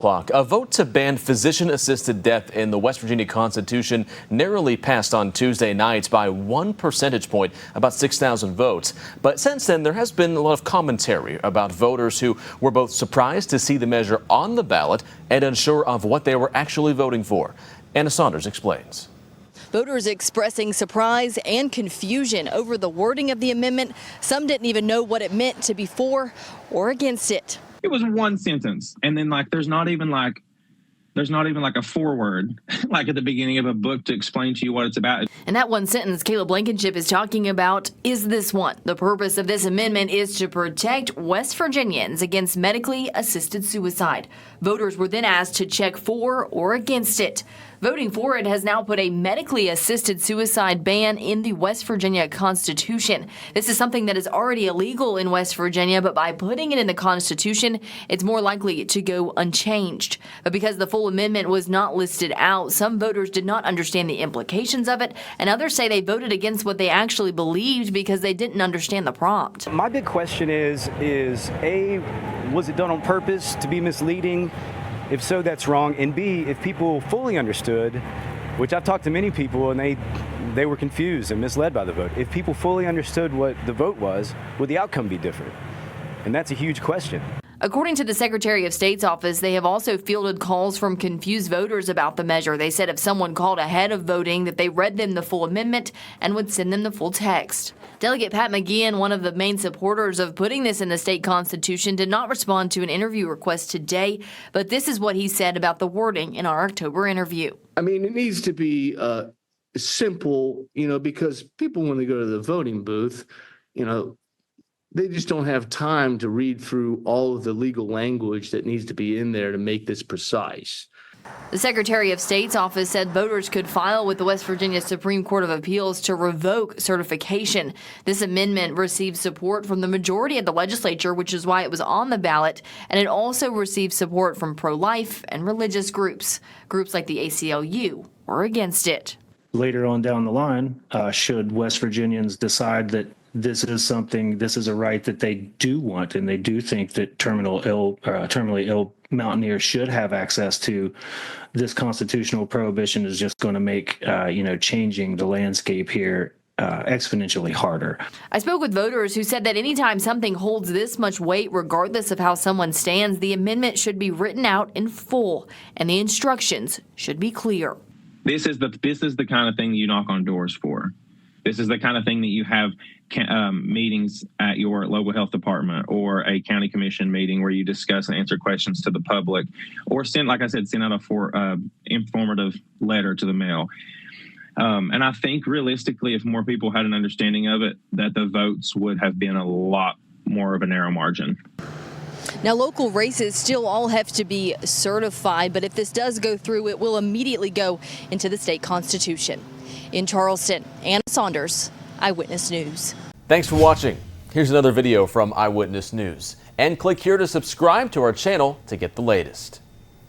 A vote to ban physician-assisted death in the West Virginia Constitution narrowly passed on Tuesday night by 1 percentage point, about 6,000 votes. But since then, there has been a lot of commentary about voters who were both surprised to see the measure on the ballot and unsure of what they were actually voting for. Anna Saunders explains. Voters expressing surprise and confusion over the wording of the amendment. Some didn't even know what it meant to be for or against it. It was one sentence, and then there's not even like a foreword like at the beginning of a book to explain to you what it's about. And that one sentence Caleb Blankenship is talking about is this one. The purpose of this amendment is to protect West Virginians against medically assisted suicide. Voters were then asked to check for or against it. Voting for it has now put a medically assisted suicide ban in the West Virginia Constitution. This is something that is already illegal in West Virginia, but by putting it in the Constitution, it's more likely to go unchanged. But because the full amendment was not listed out, some voters did not understand the implications of it, and others say they voted against what they actually believed because they didn't understand the prompt. My big question is A, was it done on purpose to be misleading? If so, that's wrong. And B, if people fully understood, which I've talked to many people and they were confused and misled by the vote. If people fully understood what the vote was, would the outcome be different? And that's a huge question. According to the Secretary of State's office, they have also fielded calls from confused voters about the measure. They said if someone called ahead of voting that they read them the full amendment and would send them the full text. Delegate Pat McGeehan, one of the main supporters of putting this in the state constitution, did not respond to an interview request today, but this is what he said about the wording in our October interview. I mean, it needs to be simple, because people, when they go to the voting booth, they just don't have time to read through all of the legal language that needs to be in there to make this precise. The Secretary of State's office said voters could file with the West Virginia Supreme Court of Appeals to revoke certification. This amendment received support from the majority of the legislature, which is why it was on the ballot, and it also received support from pro-life and religious groups. Groups like the ACLU were against it. Later on down the line, should West Virginians decide that this is a right that they do want, and they do think that terminally ill mountaineers should have access to, this constitutional prohibition is just going to make, changing the landscape here exponentially harder. I spoke with voters who said that anytime something holds this much weight, regardless of how someone stands, the amendment should be written out in full, and the instructions should be clear. This is the kind of thing you knock on doors for. This is the kind of thing that you have meetings at your local health department or a county commission meeting where you discuss and answer questions to the public, or send out a informative letter to the mail. And I think realistically, if more people had an understanding of it, that the votes would have been a lot more of a narrow margin. Now, local races still all have to be certified, but if this does go through, it will immediately go into the state constitution. In Charleston, Anna Saunders, Eyewitness News. Thanks for watching. Here's another video from Eyewitness News. And click here to subscribe to our channel to get the latest.